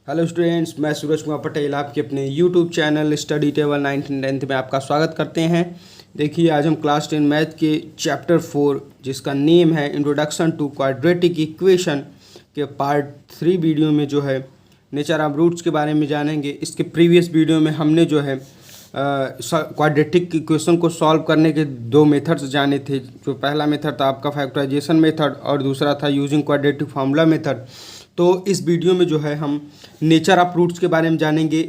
Hello students, मैं सूरज कुमार पटेल आपके अपने YouTube channel study table 9th में आपका स्वागत करते हैं। देखिए, आज हम क्लास 10 मैथ के चैप्टर 4 जिसका नेम है इंट्रोडक्शन टू क्वाड्रेटिक इक्वेशन के पार्ट 3 वीडियो में जो है नेचर ऑफ रूट्स के बारे में जानेंगे। इसके प्रीवियस वीडियो में हमने जो है क्वाड्रेटिक इक्वेशन को सॉल्व करने के दो मेथड्स जाने थे। जो पहला मेथड था आपका फैक्टराइजेशन मेथड और दूसरा था यूजिंग क्वाड्रेटिक फार्मूला मेथड। तो इस वीडियो में जो है हम नेचर ऑफ रूट्स के बारे में जानेंगे।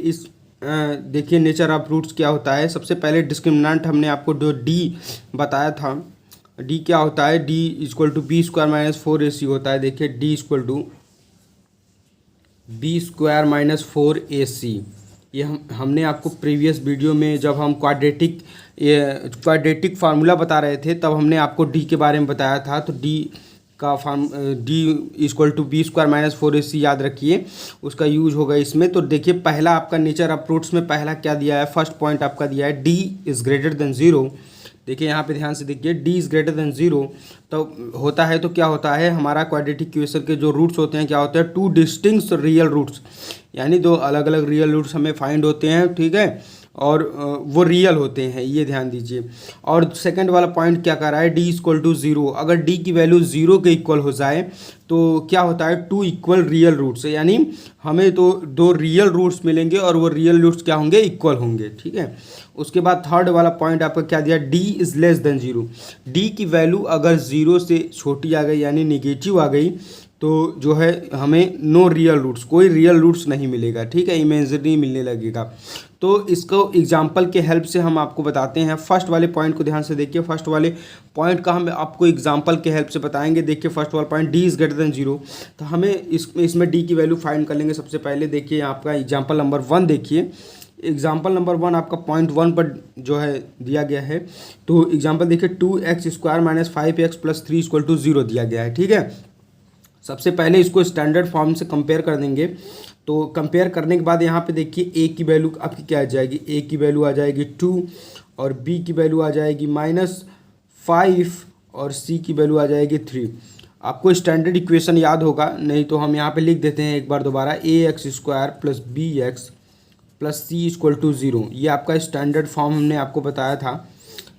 देखिए, नेचर ऑफ रूट्स क्या होता है। सबसे पहले डिस्क्रिमिनेंट हमने आपको जो डी बताया था, डी क्या होता है, D equal to B square minus 4ac होता है। देखिए, D equal to B square minus 4ac, ये हमने आपको प्रीवियस वीडियो में जब हम क्वाड्रेटिक फार्मूला बता रहे थे तब हमने आपको डी के बारे में बताया था। तो डी का D equal to B square minus 4ac याद रखिए, उसका यूज होगा इसमें। तो देखिए, पहला आपका नेचर ऑफ रूट्स में पहला क्या दिया है, फर्स्ट पॉइंट आपका दिया है डी इज़ ग्रेटर देन 0। देखिए यहाँ पे ध्यान से देखिए, डी इज़ ग्रेटर देन 0 तो होता है, तो क्या होता है हमारा क्वाड्रेटिक इक्वेशन के जो रूट्स होते हैं क्या होते हैं, टू डिस्टिंक्ट रियल रूट्स, यानी दो अलग अलग रियल रूट्स हमें फाइंड होते हैं, ठीक है, और वो रियल होते हैं, ये ध्यान दीजिए। और सेकंड वाला पॉइंट क्या कर रहा है, डी इक्वल टू 0, अगर डी की वैल्यू 0 के इक्वल हो जाए तो क्या होता है, टू इक्वल रियल रूट्स, यानी हमें तो दो रियल रूट्स मिलेंगे और वो रियल रूट्स क्या होंगे, इक्वल होंगे, ठीक है। उसके बाद थर्ड वाला पॉइंट आपका क्या दिया, D is less than 0, D की वैल्यू अगर 0 से छोटी आ गई यानी निगेटिव आ गई तो जो है हमें नो रियल रूट्स, कोई रियल रूट्स नहीं मिलेगा, ठीक है, इमेजिनरी मिलने लगेगा। तो इसको एग्जाम्पल के हेल्प से हम आपको बताते हैं। फर्स्ट वाले पॉइंट को ध्यान से देखिए, फर्स्ट वाले पॉइंट का हम आपको एग्जाम्पल के हेल्प से बताएंगे। देखिए, फर्स्ट वाला point D is greater than 0, तो हमें इसमें डी की वैल्यू फाइंड कर लेंगे। सबसे पहले देखिए आपका एग्जाम्पल नंबर 1 देखिए, एग्जाम्पल नंबर 1 आपका पॉइंट 1 पर जो है दिया गया है। तो एग्जाम्पल देखिए, 2x square minus 5x plus 3 equal to 0 दिया गया है, ठीक है। सबसे पहले इसको स्टैंडर्ड फॉर्म से कंपेयर कर देंगे। तो कंपेयर करने के बाद यहाँ पे देखिए ए की वैल्यू आपकी क्या आ जाएगी, ए की वैल्यू आ जाएगी 2 और बी की वैल्यू आ जाएगी -5 और सी की वैल्यू आ जाएगी 3। आपको स्टैंडर्ड इक्वेशन याद होगा, नहीं तो हम यहाँ पे लिख देते हैं एक बार दोबारा, ax square plus B X plus C equal to 0, ये आपका स्टैंडर्ड फॉर्म हमने आपको बताया था।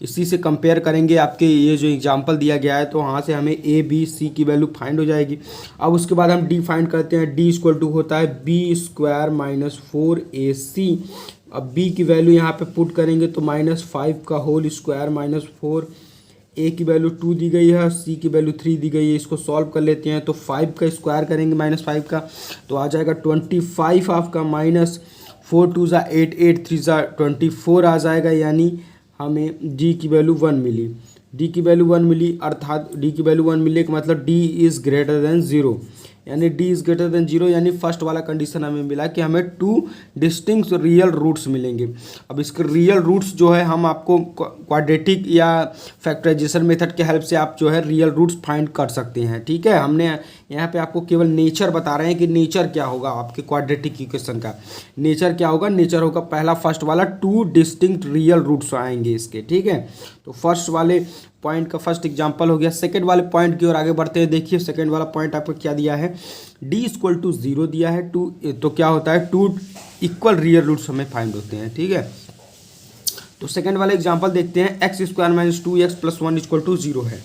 इसी से कंपेयर करेंगे आपके ये जो एग्जांपल दिया गया है, तो वहाँ से हमें ए बी सी की वैल्यू फाइंड हो जाएगी। अब उसके बाद हम डी फाइंड करते हैं, डी इक्वल टू होता है बी स्क्वायर माइनस 4ac। अब बी की वैल्यू यहाँ पे पुट करेंगे तो -5 का होल स्क्वायर माइनस 4, ए की वैल्यू 2 दी गई है, सी की वैल्यू 3 दी गई है। इसको सॉल्व कर लेते हैं तो 5 का स्क्वायर करेंगे -5 का तो आ जाएगा 25 आपका, -4 2 ज़ा 8, 8 3 ज़ा 24 आ जाएगा, यानी हमें डी की वैल्यू 1 मिली। डी की वैल्यू 1 मिली अर्थात डी की वैल्यू 1 मिलने का मतलब डी इज़ ग्रेटर देन 0, यानी डी इज़ ग्रेटर देन 0, यानी फर्स्ट वाला कंडीशन हमें मिला कि हमें 2 डिस्टिंक्ट रियल रूट्स मिलेंगे। अब इसके रियल रूट्स जो है हम आपको क्वाड्रेटिक या फैक्टराइजेशन मेथड के हेल्प से आप जो है रियल रूट्स फाइंड कर सकते हैं, ठीक है। हमने यहाँ पे आपको केवल नेचर बता रहे हैं कि नेचर क्या होगा आपके क्वाड्रेटिक इक्वेशन का। नेचर क्या होगा, नेचर होगा पहला फर्स्ट वाला 2 डिस्टिंक्ट रियल रूट्स आएंगे इसके, ठीक है। तो फर्स्ट वाले पॉइंट का फर्स्ट एग्जांपल हो गया। सेकंड वाले पॉइंट की ओर आगे बढ़ते हैं। देखिए, सेकंड वाला पॉइंट आपको क्या दिया है, डी इक्वल टू 0 दिया है, 2 तो क्या होता है 2 इक्वल रियल रूट्स हमें फाइंड होते हैं, ठीक है। तो सेकंड वाला एग्जांपल देखते हैं, X square minus 2x plus 1 equal to 0 है।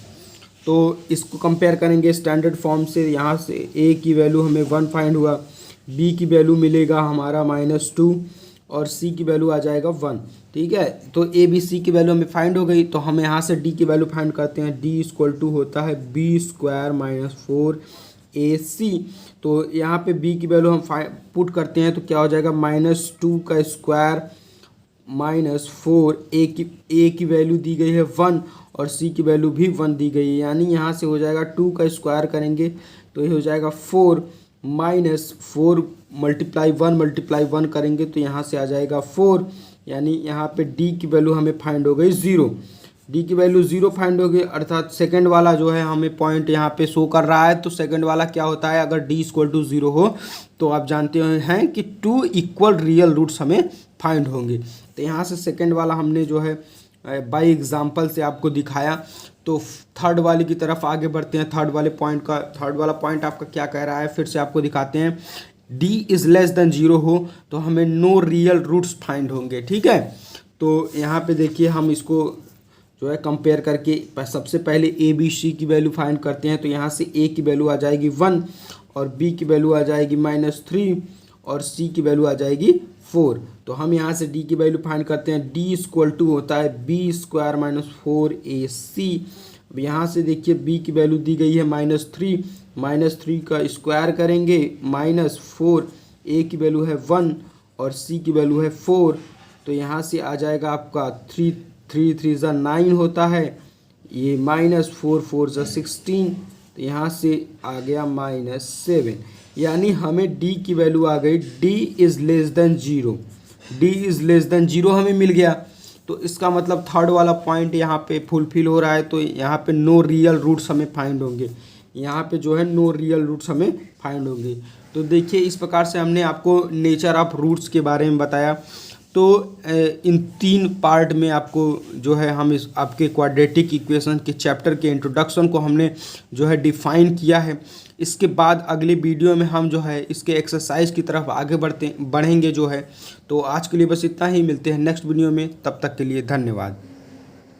तो इसको कंपेयर करेंगे स्टैंडर्ड फॉर्म से। यहाँ से ए की वैल्यू हमें 1 फाइंड हुआ, बी की वैल्यू मिलेगा हमारा -2 और सी की वैल्यू आ जाएगा 1, ठीक है। तो ए बी सी की वैल्यू हमें फाइंड हो गई, तो हम यहाँ से डी की वैल्यू फाइंड करते हैं। डी इक्वल टू होता है बी स्क्वायर माइनस 4ac। तो यहाँ पे बी की वैल्यू हम पुट करते हैं तो क्या हो जाएगा, -2 का स्क्वायर -4, ए की वैल्यू दी गई है 1 और सी की वैल्यू भी 1 दी गई है, यानी यहाँ से हो जाएगा 2 का स्क्वायर करेंगे तो ये हो जाएगा 4 -4 मल्टीप्लाई 1 करेंगे तो यहाँ से आ जाएगा 4, यानी यहाँ पे डी की वैल्यू हमें फाइंड हो गई 0। डी की वैल्यू 0 फाइंड हो गई, अर्थात सेकंड वाला जो है हमें पॉइंट यहाँ पे शो कर रहा है। तो सेकंड वाला क्या होता है, अगर डी इक्वल टू 0 हो तो आप जानते हैं कि 2 इक्वल रियल रूट्स हमें फाइंड होंगे। तो यहाँ से सेकंड वाला हमने जो है बाय एग्जांपल से आपको दिखाया। तो थर्ड वाले की तरफ आगे बढ़ते हैं। थर्ड वाला पॉइंट आपका क्या कह रहा है, फिर से आपको दिखाते हैं। डी इज़ लेस देन 0 हो तो हमें नो रियल रूट्स फाइंड होंगे। ठीक है, तो यहाँ पे देखिए हम इसको जो है कंपेयर करके सबसे पहले ए बी सी की वैल्यू फाइंड करते हैं। तो यहाँ से ए की वैल्यू आ जाएगी 1 और बी की वैल्यू आ जाएगी -3 और सी की वैल्यू आ जाएगी 4। तो हम यहाँ से डी की वैल्यू फाइंड करते हैं। डी इक्वल टू होता है बी स्क्वायर -4ac। अब यहाँ से देखिए बी की वैल्यू दी गई है -3 का स्क्वायर करेंगे -4, ए की वैल्यू है 1 और सी की वैल्यू है 4। तो यहाँ से आ जाएगा आपका 3 3 × 9 होता है, ये -4 4 × 16, तो यहाँ से आ गया -7। यानी हमें डी की वैल्यू आ गई D is less than 0, D is less than 0 हमें मिल गया। तो इसका मतलब थर्ड वाला पॉइंट यहाँ पे फुलफिल हो रहा है। तो यहाँ पे नो रियल रूट्स हमें फाइंड होंगे, यहाँ पे जो है नो रियल रूट्स हमें फाइंड होंगे। तो देखिए इस प्रकार से हमने आपको नेचर ऑफ रूट्स के बारे में बताया। तो इन 3 पार्ट में आपको जो है हम इस आपके क्वाड्रेटिक इक्वेशन के चैप्टर के इंट्रोडक्शन को हमने जो है डिफाइन किया है। इसके बाद अगले वीडियो में हम जो है इसके एक्सरसाइज की तरफ आगे बढ़ेंगे जो है। तो आज के लिए बस इतना ही, मिलते हैं नेक्स्ट वीडियो में, तब तक के लिए धन्यवाद।